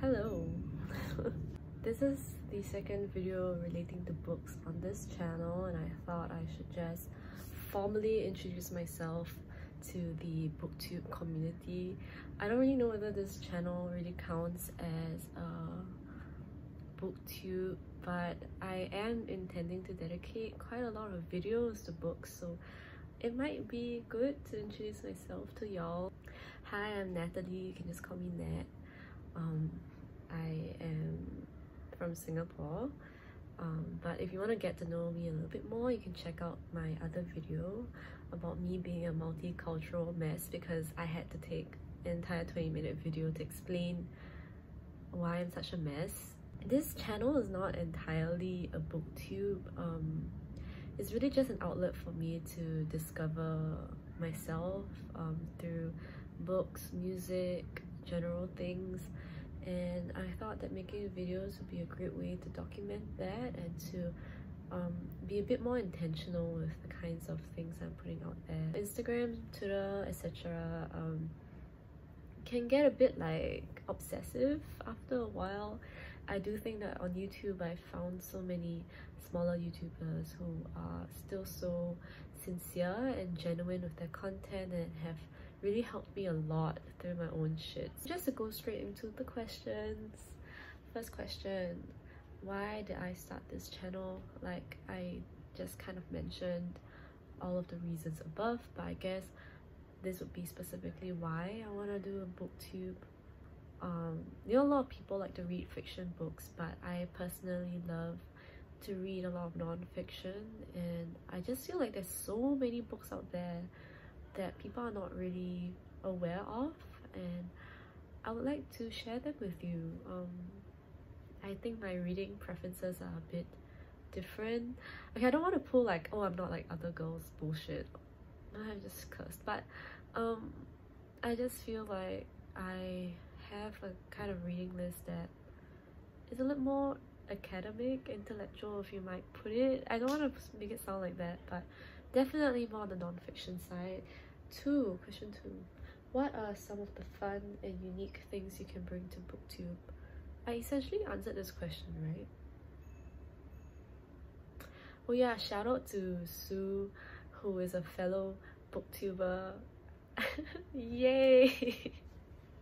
Hello! This is the second video relating to books on this channel, and I thought I should just formally introduce myself to the Booktube community. I don't really know whether this channel really counts as a Booktube, but I am intending to dedicate quite a lot of videos to books, so it might be good to introduce myself to y'all. Hi, I'm Natalie, you can just call me Nat. I am from Singapore, but if you want to get to know me a little bit more, you can check out my other video about me being a multicultural mess, because I had to take an entire 20-minute video to explain why I'm such a mess. This channel is not entirely a booktube. It's really just an outlet for me to discover myself through books, music, general things, and I thought that making videos would be a great way to document that and to be a bit more intentional with the kinds of things I'm putting out there. Instagram, Twitter, etc. Can get a bit like obsessive after a while. I do think that on YouTube I found so many smaller YouTubers who are still so sincere and genuine with their content and have really helped me a lot through my own shit. Just to go straight into the questions. First question, why did I start this channel? Like I just kind of mentioned all of the reasons above, but I guess this would be specifically why I want to do a booktube. You know, a lot of people like to read fiction books, but I personally love to read a lot of non-fiction, and I just feel like there's so many books out there that people are not really aware of, and I would like to share them with you. I think my reading preferences are a bit different. Okay, I don't want to pull like, oh, I'm not like other girls bullshit. I just cursed, but I just feel like I have a kind of reading list that is a little more academic, intellectual, if you might put it. I don't want to make it sound like that, but definitely more on the non-fiction side. Question 2. What are some of the fun and unique things you can bring to Booktube? I essentially answered this question, right? Oh yeah, shout out to Sue, who is a fellow Booktuber. Yay!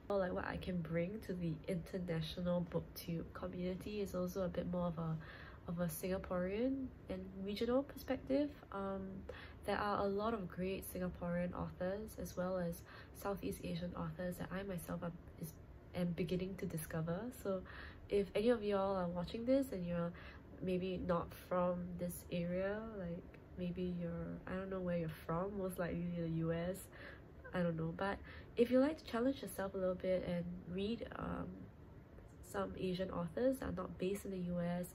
Like what I can bring to the international Booktube community is also a bit more of a Singaporean and regional perspective. There are a lot of great Singaporean authors as well as Southeast Asian authors that I myself am beginning to discover. So if any of y'all are watching this and you're maybe not from this area, like maybe I don't know where you're from, most likely the US, I don't know, but if you like to challenge yourself a little bit and read some Asian authors that are not based in the US,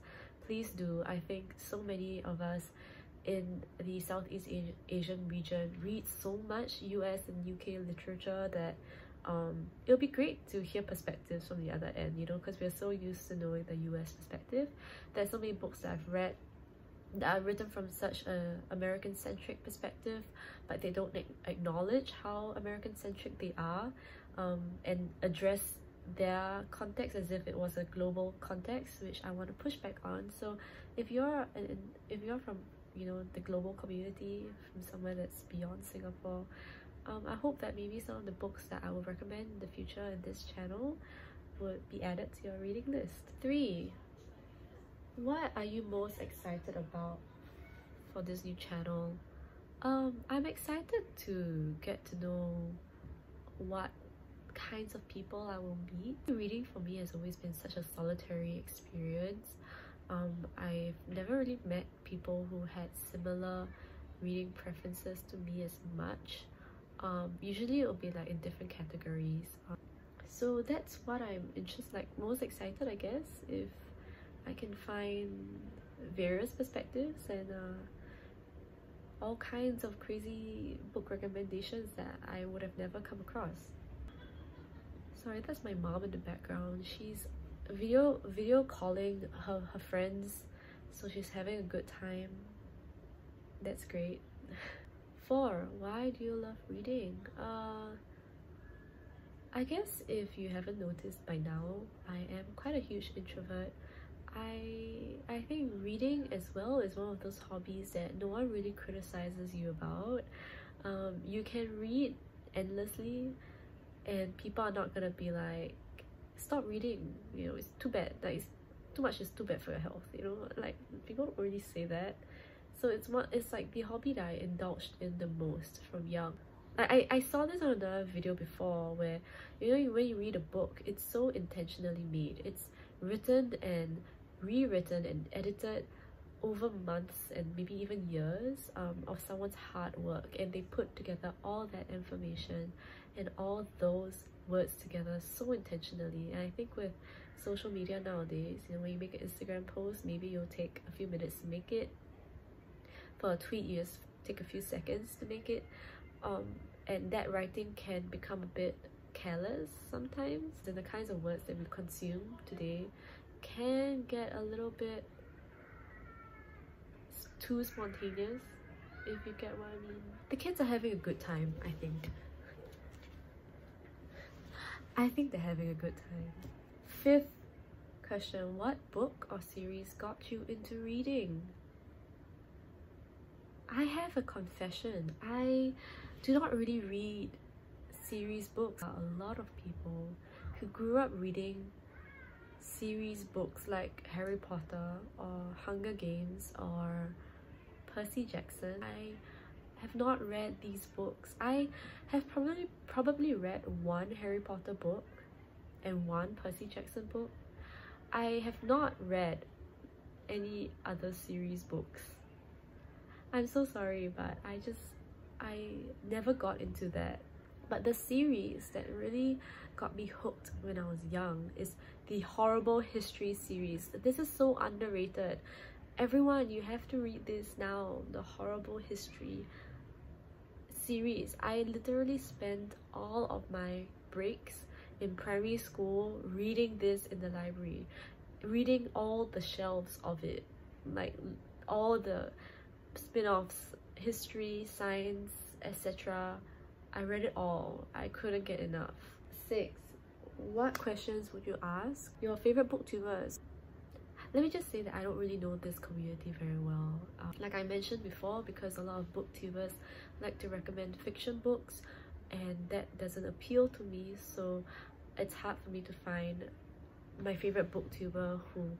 please do. I think so many of us in the Southeast Asian region read so much US and UK literature that it'll be great to hear perspectives from the other end, you know, because we're so used to knowing the US perspective. There's so many books that I've read that are written from such an American-centric perspective, but they don't acknowledge how American-centric they are, and address their context as if it was a global context, which I want to push back on. So if you're from, you know, the global community, from somewhere that's beyond Singapore, I hope that maybe some of the books that I will recommend in the future in this channel would be added to your reading list. 3. What are you most excited about for this new channel? I'm excited to get to know what kinds of people I will meet. Reading for me has always been such a solitary experience. I've never really met people who had similar reading preferences to me as much. Usually it'll be like in different categories. So that's what I'm most excited, I guess, if I can find various perspectives and all kinds of crazy book recommendations that I would have never come across. Sorry, that's my mom in the background. She's video calling her friends, so she's having a good time. That's great. 4. Why do you love reading? I guess if you haven't noticed by now, I am quite a huge introvert. I think reading as well is one of those hobbies that no one really criticizes you about. You can read endlessly and people are not gonna be like, stop reading, you know, it's too bad, like too much is too bad for your health, you know, like people don't really say that. So it's like the hobby that I indulged in the most from young. I saw this on another video before where, you know, when you read a book, it's so intentionally made. It's written and rewritten and edited over months and maybe even years of someone's hard work, and they put together all that information and all those words together so intentionally. And I think with social media nowadays, you know, when you make an Instagram post, maybe you'll take a few minutes to make it. For a tweet, you just take a few seconds to make it. And that writing can become a bit careless sometimes. And the kinds of words that we consume today can get a little bit too spontaneous, if you get what I mean. The kids are having a good time, I think. I think they're having a good time. Fifth question, what book or series got you into reading? I have a confession. I do not really read series books. A lot of people who grew up reading series books like Harry Potter or Hunger Games or Percy Jackson. I have not read these books. I have probably read one Harry Potter book and one Percy Jackson book. I have not read any other series books. I'm so sorry, but I never got into that. But the series that really got me hooked when I was young is the Horrible History series. This is so underrated. Everyone, you have to read this now, the Horrible History series. I literally spent all of my breaks in primary school reading this in the library, reading all the shelves of it, like all the spin-offs, history, science, etc. I read it all. I couldn't get enough. 6. What questions would you ask your favorite booktubers? Let me just say that I don't really know this community very well. Like I mentioned before, because a lot of booktubers like to recommend fiction books, and that doesn't appeal to me, so it's hard for me to find my favorite booktuber who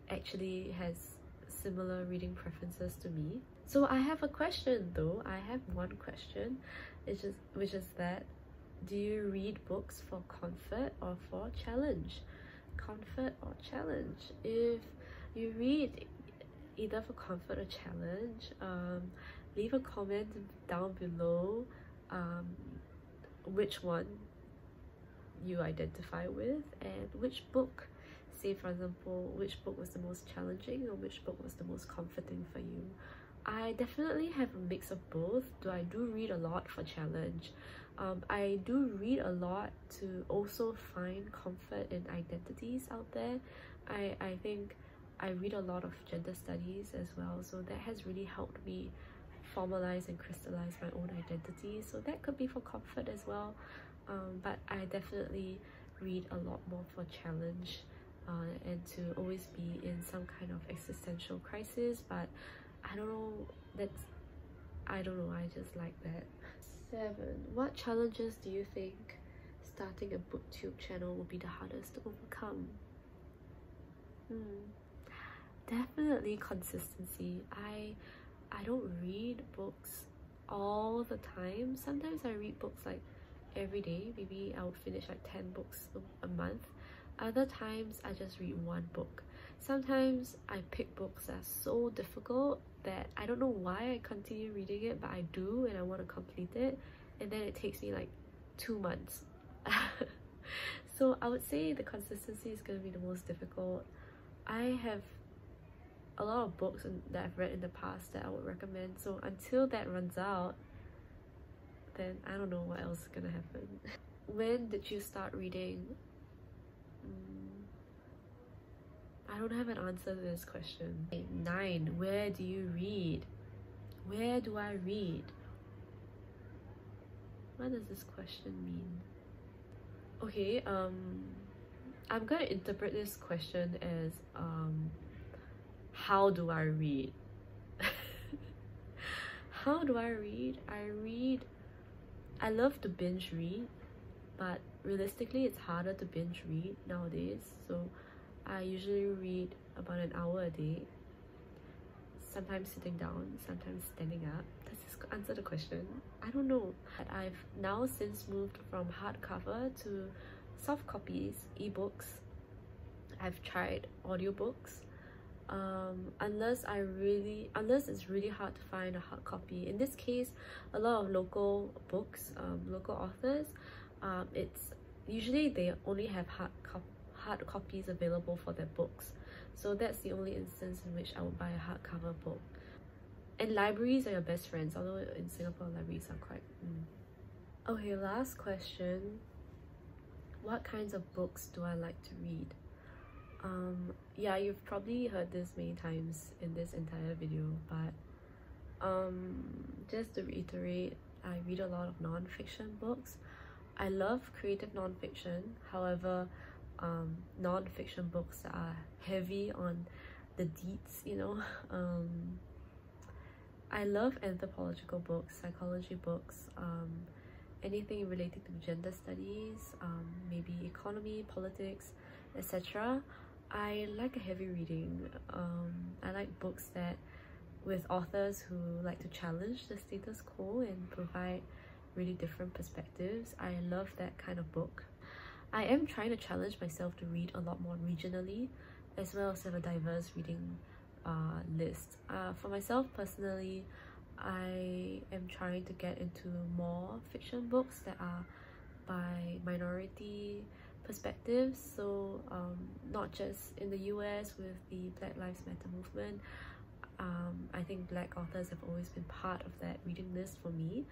actually has similar reading preferences to me. So I have a question though. I have one question, which is that, do you read books for comfort or for challenge? Comfort or challenge? If you read either for comfort or challenge, leave a comment down below which one you identify with and which book. Say for example, which book was the most challenging or which book was the most comforting for you. I definitely have a mix of both, though I do read a lot for challenge. I do read a lot to also find comfort in identities out there. I think I read a lot of gender studies as well, so that has really helped me formalize and crystallize my own identity, so that could be for comfort as well. But I definitely read a lot more for challenge and to always be in some kind of existential crisis. But I don't know, I just like that. 7. What challenges do you think starting a booktube channel will be the hardest to overcome? Definitely consistency. I don't read books all the time. Sometimes I read books like every day. Maybe I would finish like 10 books a month. Other times I just read one book. Sometimes I pick books that are so difficult that I don't know why I continue reading it, but I do and I want to complete it, and then it takes me like 2 months. So I would say the consistency is going to be the most difficult. I have a lot of books that I've read in the past that I would recommend, so until that runs out, then I don't know what else is gonna happen. When did you start reading? I don't have an answer to this question. 9. Where do you read? Where do I read? What does this question mean? Okay, I'm gonna interpret this question as how do I read? How do I read? I love to binge read, but realistically it's harder to binge read nowadays, so I usually read about an hour a day, sometimes sitting down, sometimes standing up. Does this answer the question? I don't know. But I've now since moved from hardcover to soft copies, ebooks. I've tried audiobooks. Unless it's really hard to find a hard copy. In this case, a lot of local books, local authors, it's usually they only have hard copies available for their books. So that's the only instance in which I would buy a hardcover book. And libraries are your best friends, although in Singapore libraries are quite... Okay, last question. What kinds of books do I like to read? Yeah, you've probably heard this many times in this entire video, but just to reiterate, I read a lot of non-fiction books. I love creative non-fiction. However, non-fiction books that are heavy on the deeds, you know. I love anthropological books, psychology books, anything related to gender studies, maybe economy, politics, etc. I like a heavy reading. I like books that with authors who like to challenge the status quo and provide really different perspectives. I love that kind of book. I am trying to challenge myself to read a lot more regionally, as well as have a diverse reading list. For myself personally, I am trying to get into more fiction books that are by minority perspectives, so not just in the US with the Black Lives Matter movement. I think Black authors have always been part of that reading list for me.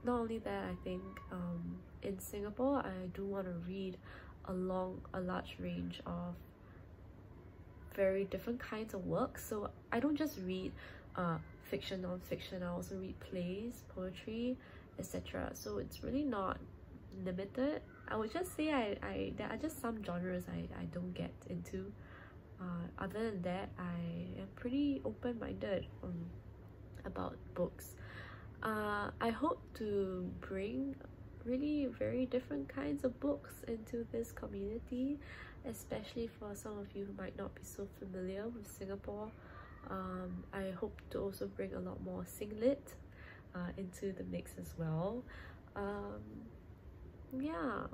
Not only that, I think in Singapore I do want to read a large range of very different kinds of works. So I don't just read fiction, non-fiction, I also read plays, poetry, etc. So it's really not limited. I would just say there are just some genres I don't get into. Other than that, I am pretty open-minded about books. I hope to bring really very different kinds of books into this community, especially for some of you who might not be so familiar with Singapore. I hope to also bring a lot more Singlit into the mix as well. Yeah,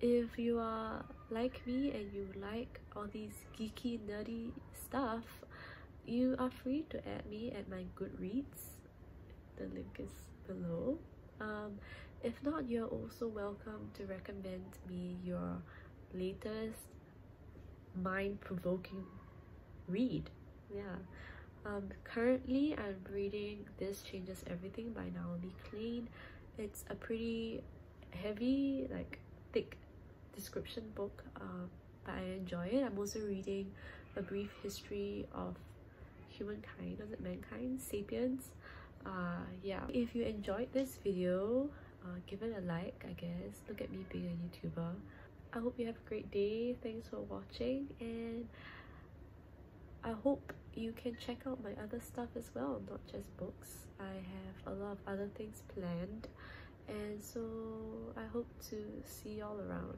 if you are like me and you like all these geeky nerdy stuff, you are free to add me at my Goodreads. The link is below. If not, you're also welcome to recommend me your latest mind-provoking read. Yeah. Currently I'm reading This Changes Everything by Naomi Klein. It's a pretty heavy, like thick description book, but I enjoy it. I'm also reading A Brief History of Humankind, was it Mankind? Sapiens. Yeah, if you enjoyed this video, give it a like, I guess. Look at me being a YouTuber. I hope you have a great day. Thanks for watching, and I hope you can check out my other stuff as well, not just books. I have a lot of other things planned, and so I hope to see y'all around.